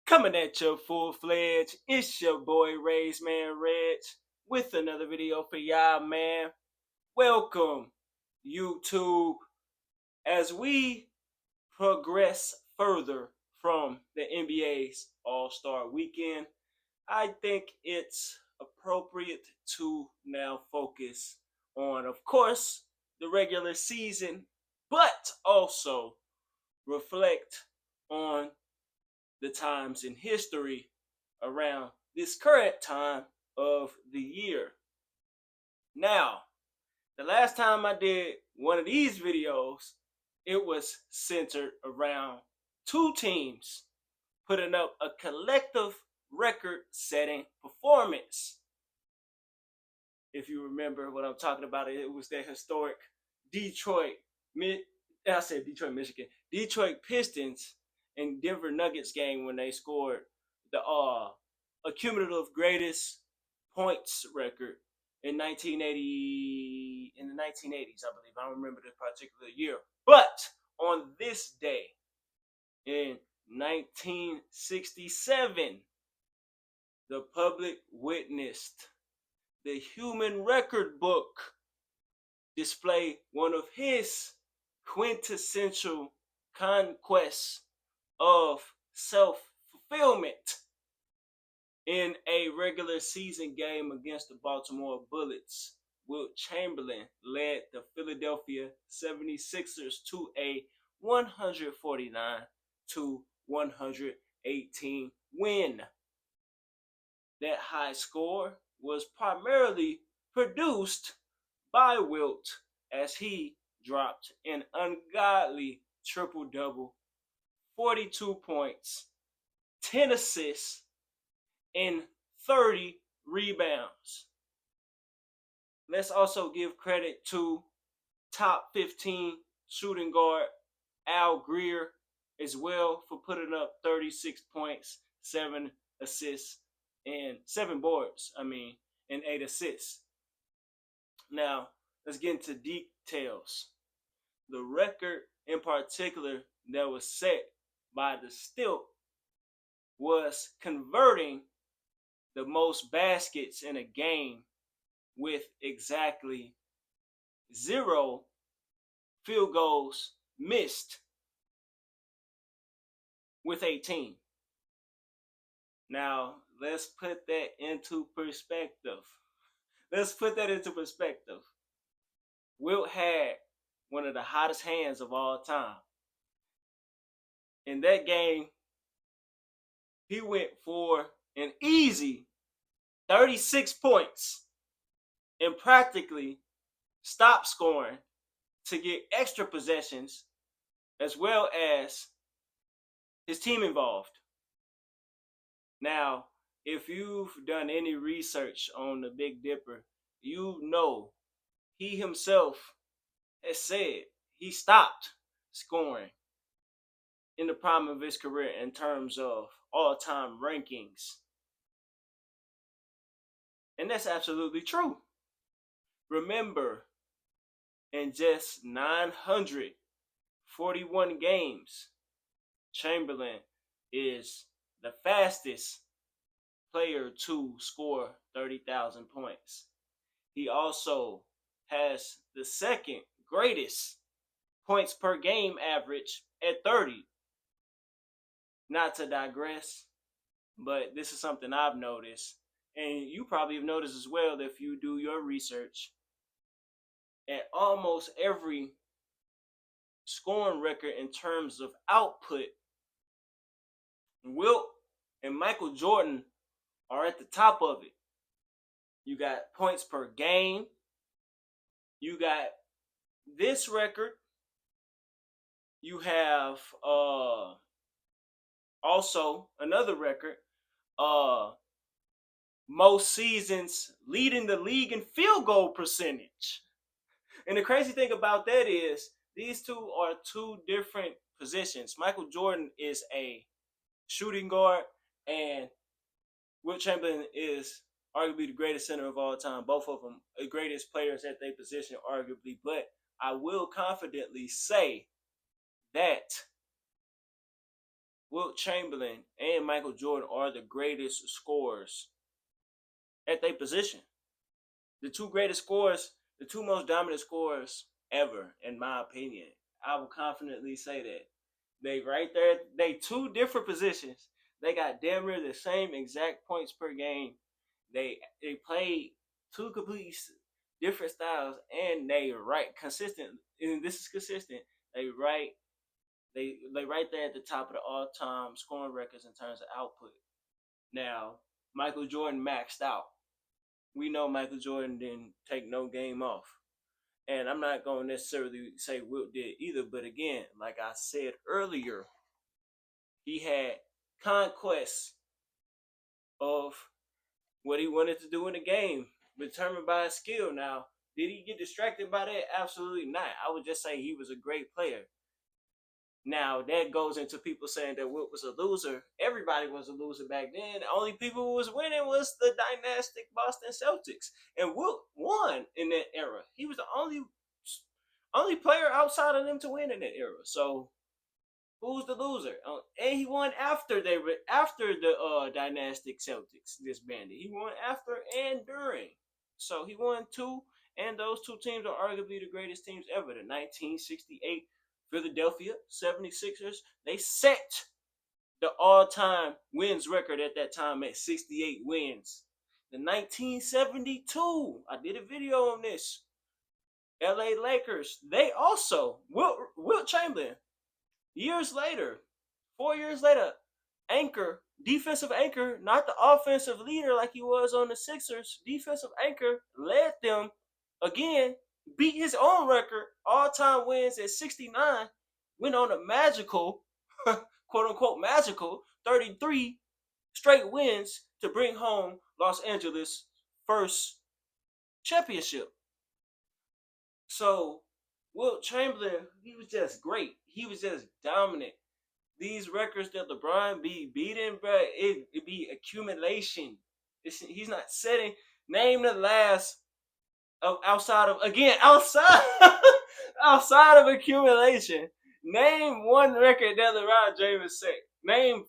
Coming at you full-fledged, it's your boy Raised Man Reg with another video for y'all, man. Welcome, YouTube, as we progress further from the NBA's All-Star Weekend. I think it's appropriate to now focus on, of course, the regular season, but also reflect on the times in history around this current time of the year. Now, the last time I did one of these videos, it was centered around two teams putting up a collective record-setting performance. If you remember what I'm talking about, it was that historic Detroit Pistons and Denver Nuggets game when they scored the accumulative greatest points record in 1980 in the 1980s, I believe. I don't remember the particular year. But on this day in 1967, the public witnessed the human record book display one of his quintessential conquests of self-fulfillment in a regular season game against the Baltimore Bullets. Wilt Chamberlain led the Philadelphia 76ers to a 149-118 win. That high score was primarily produced by Wilt as he dropped an ungodly triple-double, 42 points, 10 assists, and 30 rebounds. Let's also give credit to top 15 shooting guard Al Greer as well for putting up 36 points, 7 assists, and 7 boards, and 8 assists. Now, let's get into details. The record in particular that was set by the Stilt was converting the most baskets in a game with exactly 0 field goals missed with 18. Now, let's put that into perspective. Wilt had one of the hottest hands of all time. In that game, he went for an easy 36 points and practically stopped scoring to get extra possessions as well as his team involved. Now, if you've done any research on the Big Dipper, you know he himself has said he stopped scoring in the prime of his career in terms of all-time rankings. And that's absolutely true. Remember, in just 941 games, Chamberlain is the fastest player to score 30,000 points. He also has the second greatest points per game average at 30. Not to digress, but this is something I've noticed, and you probably have noticed as well if you do your research. At almost every scoring record in terms of output, Wilt and Michael Jordan are at the top of it. You got points per game. You got this record. You have also another record, most seasons leading the league in field goal percentage. And the crazy thing about that is these two are two different positions. Michael Jordan is a shooting guard, and Wilt Chamberlain is arguably the greatest center of all time. Both of them the greatest players at their position, arguably. But I will confidently say that Wilt Chamberlain and Michael Jordan are the greatest scorers at their position. The two greatest scorers, the two most dominant scorers ever, in my opinion. I will confidently say that. They right there, they two different positions. They got damn near the same exact points per game. They play two completely different styles, and they right consistent. And this is consistent. They right they right there at the top of the all time scoring records in terms of output. Now, Michael Jordan maxed out. We know Michael Jordan didn't take no game off. And I'm not going to necessarily say Wilt did either, but again, like I said earlier, he had conquests of what he wanted to do in the game, determined by his skill. Now, did he get distracted by that? Absolutely not. I would just say he was a great player. Now, that goes into people saying that Wilt was a loser. Everybody was a loser back then. The only people who was winning was the dynastic Boston Celtics. And Wilt won in that era. He was the only player outside of them to win in that era. So, who's the loser? And he won after the dynastic Celtics disbanded. He won after and during. So, he won two, and those two teams are arguably the greatest teams ever. The 1968 Philadelphia 76ers, they set the all-time wins record at that time at 68 wins. The 1972, I did a video on this. LA Lakers, they also, Wilt Chamberlain, years later, 4 years later, defensive anchor, not the offensive leader like he was on the Sixers, defensive anchor, led them again, beat his own record, all-time wins at 69, went on a magical, quote-unquote magical, 33 straight wins to bring home Los Angeles' first championship. So, Wilt Chamberlain, he was just great. He was just dominant. These records that LeBron be beating, bro, it be accumulation. He's not setting. Name the last outside of outside of accumulation. Name one record that LeBron James set. Matter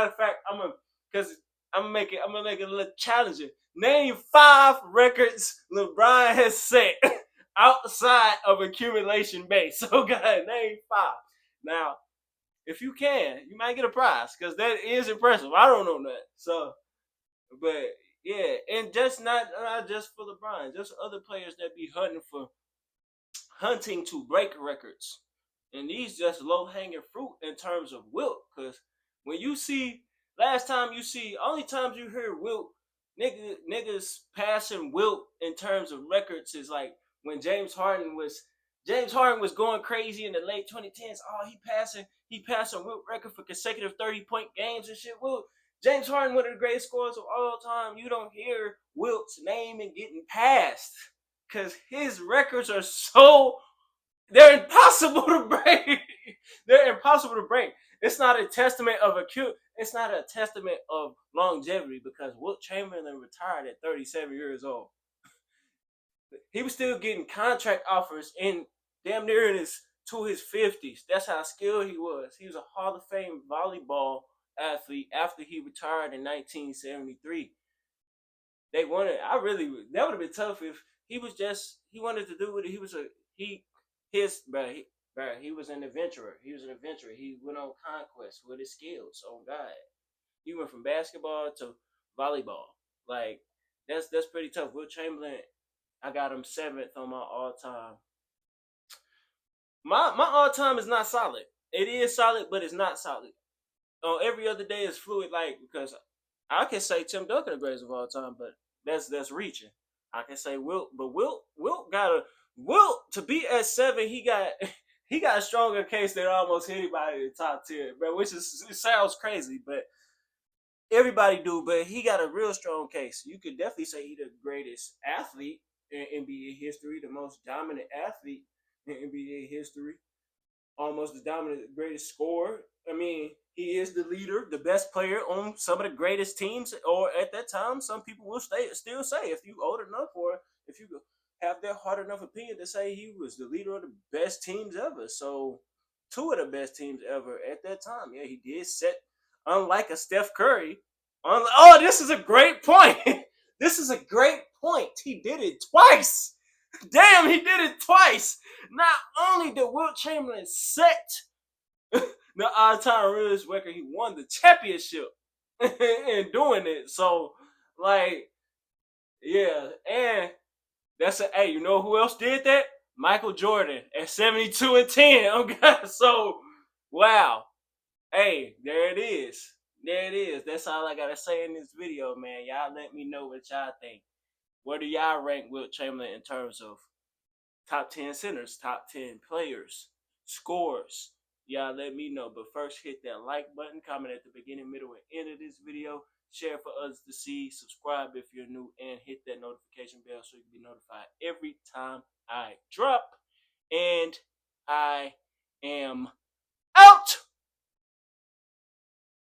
of fact, I'm gonna make it a little challenging. Name 5 records LeBron has set outside of accumulation base. So God, name 5. Now, if you can, you might get a prize because that is impressive. I don't know that. So, but yeah, and just not just for LeBron, just other players that be hunting to break records. And these just low hanging fruit in terms of Wilt, because when you see only times you hear Wilt niggas passing Wilt in terms of records is like when James Harden was going crazy in the late 2010s. Oh, he passing Wilt record for consecutive 30-point games and shit. Wilt James Harden, one of the greatest scorers of all time. You don't hear Wilt's name and getting passed because his records are they're impossible to break. They're impossible to break. It's not a testament of It's not a testament of longevity because Wilt Chamberlain retired at 37 years old. He was still getting contract offers in damn near his 50s. That's how skilled he was. He was a Hall of Fame volleyball athlete after he retired in 1973. That would have been tough if he wanted to do it. He was an adventurer. He went on conquest with his skills. Oh God, he went from basketball to volleyball. Like that's pretty tough. Wilt Chamberlain, I got him 7th on my all time. My all time is not solid. It is solid, but it's not solid. Every other day is fluid. Like because I can say Tim Duncan the greatest of all time, but that's reaching. I can say Wilt, but Wilt to be at 7. He got a stronger case than almost anybody in the top 10, bro. It sounds crazy, but everybody do. But he got a real strong case. You could definitely say he's the greatest athlete in NBA history, the most dominant athlete in NBA history, almost the dominant greatest scorer. I mean, he is the leader, the best player on some of the greatest teams. Or at that time, some people will still say, if you old enough or if you have that hard enough opinion to say he was the leader of the best teams ever. So two of the best teams ever at that time. Yeah, he did set, unlike a Steph Curry. Oh, this is a great point. This is a great point. He did it twice. Damn, he did it twice. Not only did Wilt Chamberlain set the all-time realest record, he won the championship in doing it. So, like, yeah, and that's a hey. You know who else did that? Michael Jordan at 72 and 10. Okay, so wow. Hey, there it is. There it is. That's all I gotta say in this video, man. Y'all let me know what y'all think. Where do y'all rank Wilt Chamberlain in terms of top 10 centers, top 10 players, scores? Y'all let me know. But first, hit that like button, comment at the beginning, middle, and end of this video. Share for others to see. Subscribe if you're new, and hit that notification bell so you can be notified every time I drop. And I am